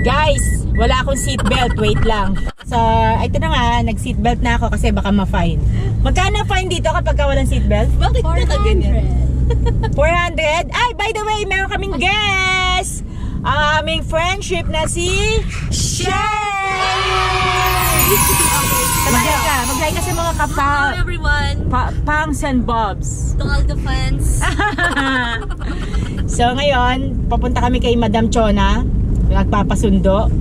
Guys, wala akong seatbelt. Wait lang. So, ito na nga, nag-seatbelt na ako kasi baka ma-fine. Magkano fine dito kapag walang seatbelt? Bakit ka ganyan? 400? Ay, by the way, meron kaming guest! Ang aming friendship na si Maglay ka sa mga Hello everyone! Pangs and Bobs. To all the fans. So ngayon, papunta kami kay Madam Chona. Nagpapasundo.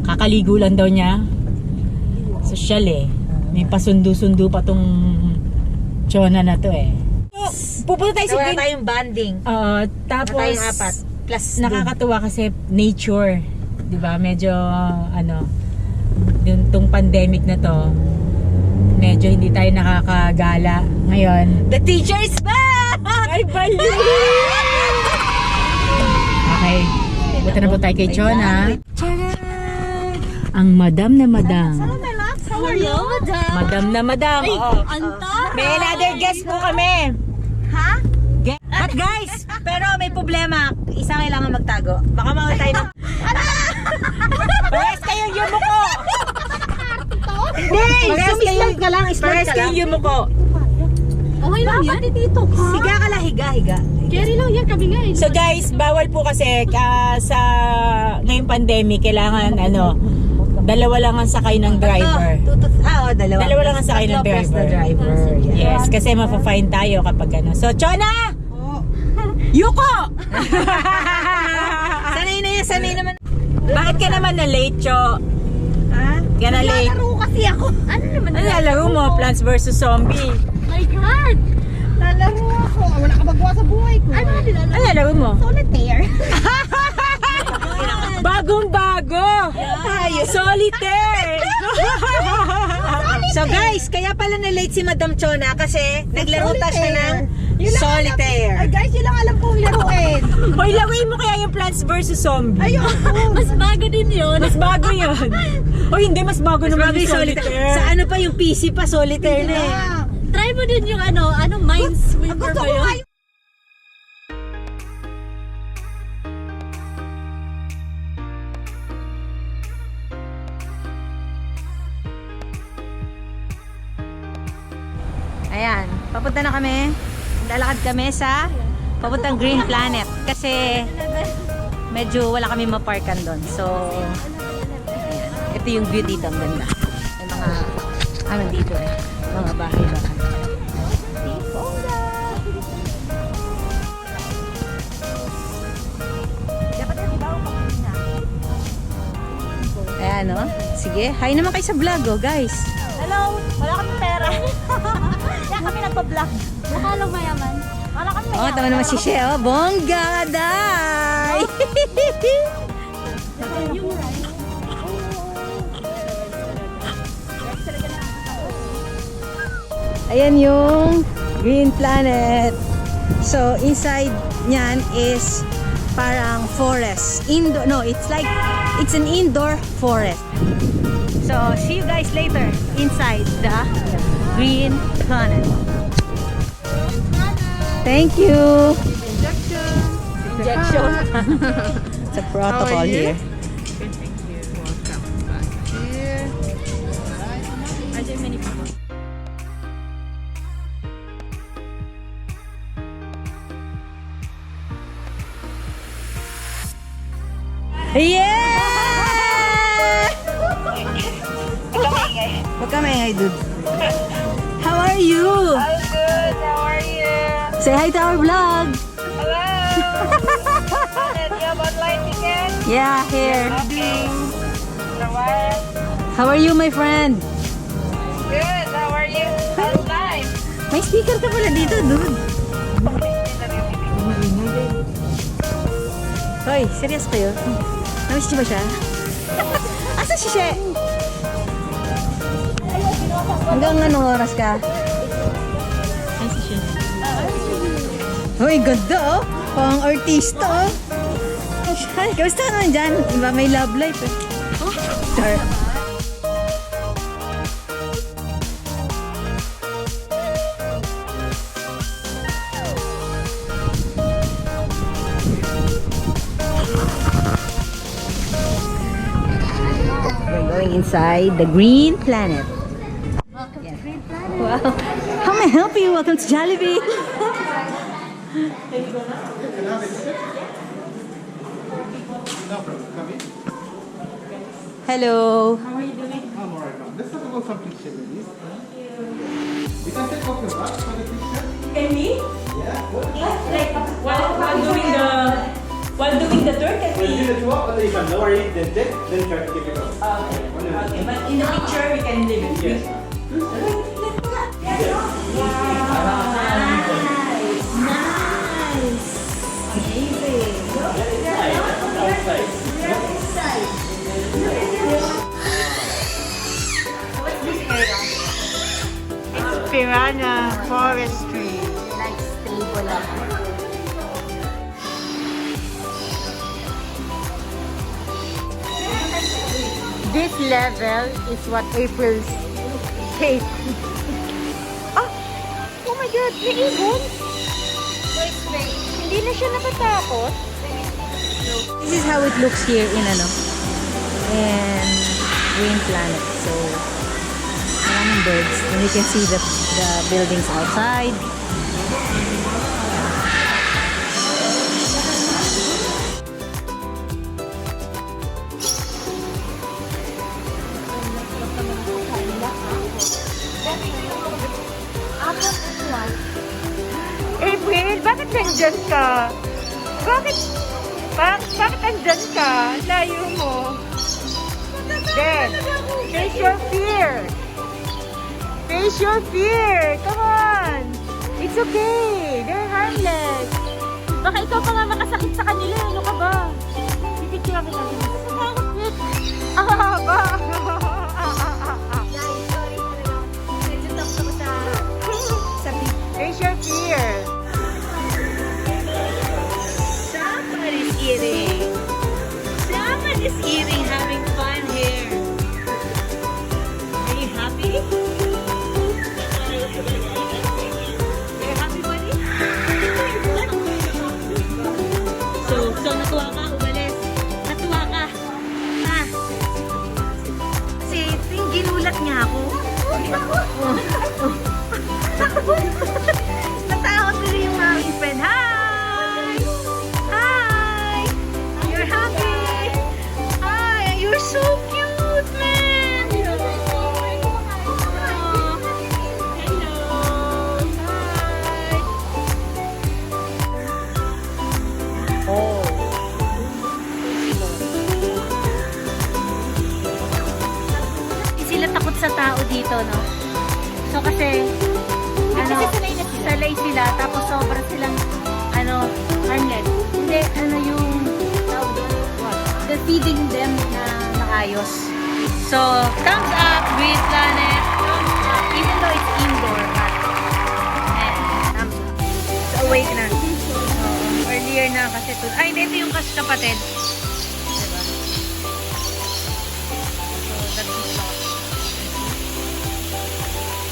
Kakaligo lang daw niya. Social eh. May pasundo-sundo pa tong Chona na to eh. Pupunta tayo sa Wala tayong banding. Tapos tayong apat. Plus nakakatuwa kasi nature. 'Di ba? Medyo tong pandemic na to, medyo hindi tayo nakakagala ngayon. The teacher is back! Ay, bali! Okay. Punta na po tayo kay Chona. Ang madam na madam. How are you, madam? Madam na madam. Ay, Oo. Anta! May another guest po kami. Ha? At guys, pero may problema. Isa kailangan magtago. Baka mawala tayo ng... Parehas kayong yumuko! Hindi! Sumislide ka lang, Parehas kayong yumuko. Okay lang yan. Dito ka. Higa ka lang, higa. Carry lang yan, kami nga. So guys, bawal po kasi sa ngayong pandemic, kailangan dalawa lang ang sakay ng driver. Dalawa. Dalawa lang ang sakay ng driver. Yes, kasi mapa-fine tayo kapag So, Chona! Yuko! sanay naman. Bakit ka naman na late, Cho? Ha? Ka na late? Lalaro kasi ako. Ano naman? Ano lalaro mo? Plants vs. Zombie. My God! Lalaro ako. Wala ka magawa sa buhay ko. Ano nilalaro? Ano lalaro mo? Solitaire. Bagong-bago! Solitaire! So guys, kaya pala na-late si Madam Chona kasi naglaro ta siya ng solitaire. Ay guys, yun lang alam kong laruin. Hoy, laruin mo kaya yung Plants vs. Zombie. Ayun. Mas bago din yun. Mas bago yun. Hoy, hindi, mas bago naman yung solitaire. Sa ano pa yung PC pa, solitaire na eh. Try mo din yung Minesweeper ba yun? Ayan, papunta na kami. Lalakad kami sa papuntang Green Planet kasi medyo wala kami maparkan doon. So, ayan. Ito yung view dito, ang ganda. May mga, dito eh. Mga bahay-bahay. Ayan o. Sige, hi naman kayo sa vlog guys. Hello! Wala kami pera. Kaya kami nagpa-vlog. Mukha lang mayaman. Wala kami mayaman. Tama naman si Shea. Bongga ka, day! Ayan yung Green Planet. So, inside niyan is parang forest. It's an indoor forest. So, see you guys later inside the Green Planet. Thank you. Injection. It's a protocol here. Good, thank you. Welcome back here. Are there many people? Yeah! Huwag ka maingay, dude. How are you? I'm good. How are you? Say hi to our vlog. Hello. And you have online ticket? Yeah, here. Okay. Alright. How are you, my friend? Good. How are you? Online. May speaker ka pala dito, dude. Hoy, serious kayo? Namiss niyo ba siya? Asa si She? Hanggang anong oras ka? Ay, si She. Hoy, ganda oh. Pang artista oh. Kamusta ka naman dyan? Iba may love life eh. Char. going inside the green planet. Yeah. Wow. How may I help you? Welcome to Jollibee. Hello. How are you doing? I'm alright, ma'am. Let's talk about some picture, please. You can take off your mask for the picture. Can we? Yeah. Like, while doing the tour, can When you do the tour, and then you can lower it, then take, then try to keep it off. Okay, but in the picture, we can leave it. Yes. Piranha Forestry. Like stable lang. This level is what April's hate. Oh my God, may ibon. Hindi na siya nakatakot. This is how it looks here in Green Planet. So, maraming birds. And you can see the buildings outside. April, bakit nandyan ka? Bakit nandyan ka? Layo mo. Then, face your fear. Face your fear. Come on. It's okay. They're harmless. Baka ikaw pa nga makasakit sa kanila. Ano ka ba? Pipicture kita. Ang haba. Face your fear. Somebody's eating. Somebody's eating, having fun here. Are you happy? Are you happy, buddy? So natuwa ka, umalis. Natuwa ka. Ha? Kasi ginulat niya ako. Natakot din yung aking friend. Hi! Hi! You're happy! Hi! You're so cute, man! Hello! Hi! Oh. Hindi sila takot sa tao dito, no? So kasi sanay sila, tapos sobra silang harmless. Hindi, yung tawag doon, they're feeding them na maayos. So, thumbs up, Green Planet. Thumbs up, even though it's indoor, but thumbs up. So, awake na. Earlier na kasi ay, hindi, ito yung kapatid. Diba? So, that's the slot.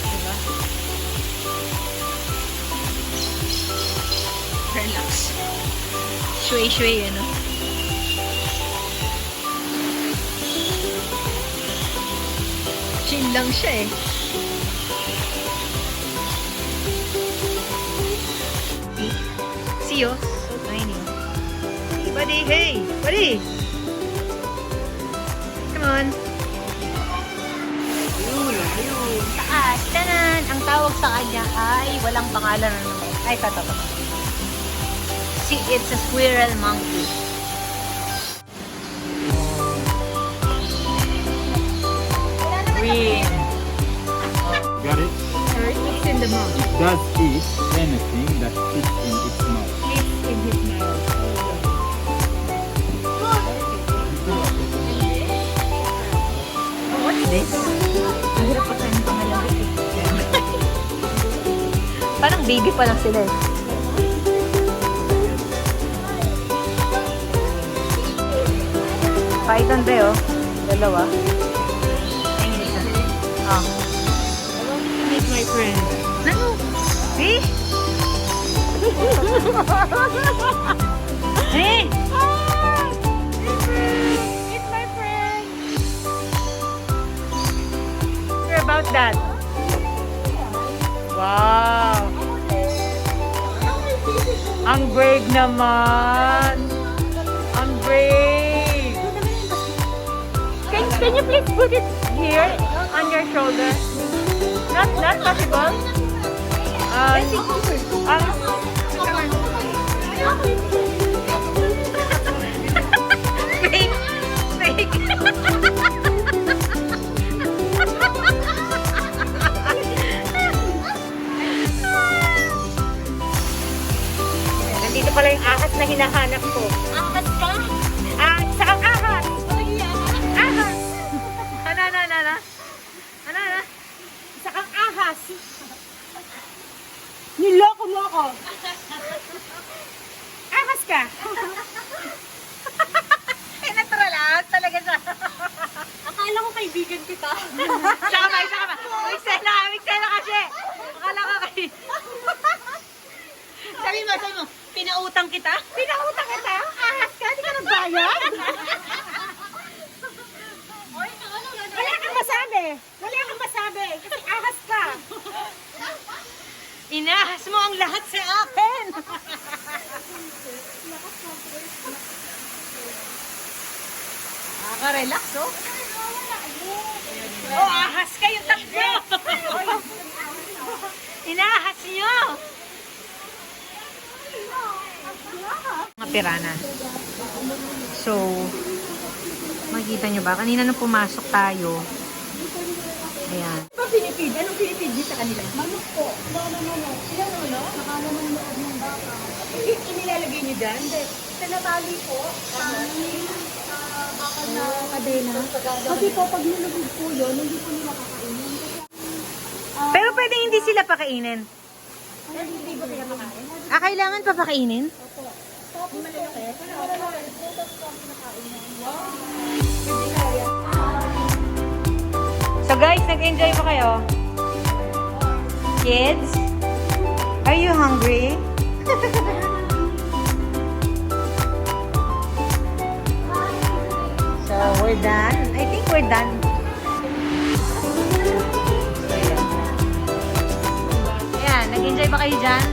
Diba? Relax. Shui-shui, Chill lang siya eh. See you. So tiny. Hey, buddy. Hey, buddy. Come on. Ayun. Taas. Tanan. Ang tawag sa kanya ay walang pangalan. Ay, tatawa. See, it's a squirrel monkey. Green. Got it? It's in the mouth. Does eat anything that fits in its mouth. It's in his mouth. What's this? Ang hirap pa sa'yo pangalan. Parang baby pa lang sila eh. Python ba oh? Dalawa. Ah. Meet my friend. Ano? Eh? Eh? Meet my friend. about that? Wow! Ang brave naman! Ang brave! Can you please put it here on your shoulder? Not possible? Fake! Fake! Nandito pala yung ahas na hinahanap ko. Ahas ka? Saan ahas? Ahas! Ano? Isa kang ahas. Niloko mo ako. Ahas ka. Natural lang talaga siya. Akala ko kaibigan kita. Saka ba? Miksela kasi. Akala ka kayo. Sabi mo, pinautang kita? Pinautang kita? Ahas ka? Hindi ka nagbayad? Wala kang masabi. Kasi ahas ka. Inahas mo ang lahat sa akin. Nakaka-relax, oh. Oh, ahas kayong tatlo. Inahas nyo. Mga pirana. So, makikita nyo ba? Kanina nung pumasok tayo, ayan. Anong pinipid sa kanila? Manok po. No. Ilan no? Nakala ng loob ng baka. Inilalagay niyo dyan? Hindi. Tinatali po. Baka na kadena. Kasi po, pag nilubog po yun, hindi po nila kakainin. Pero pwede hindi sila pakainin. Hindi ba sila kakain? Kailangan pa pakainin? Tapos malalaki. Tapos po ang kinakain. So guys, nag-enjoy ba kayo? Kids? Are you hungry? So, we're done. I think we're done. So, ayan. Ayan, nag-enjoy ba kayo dyan?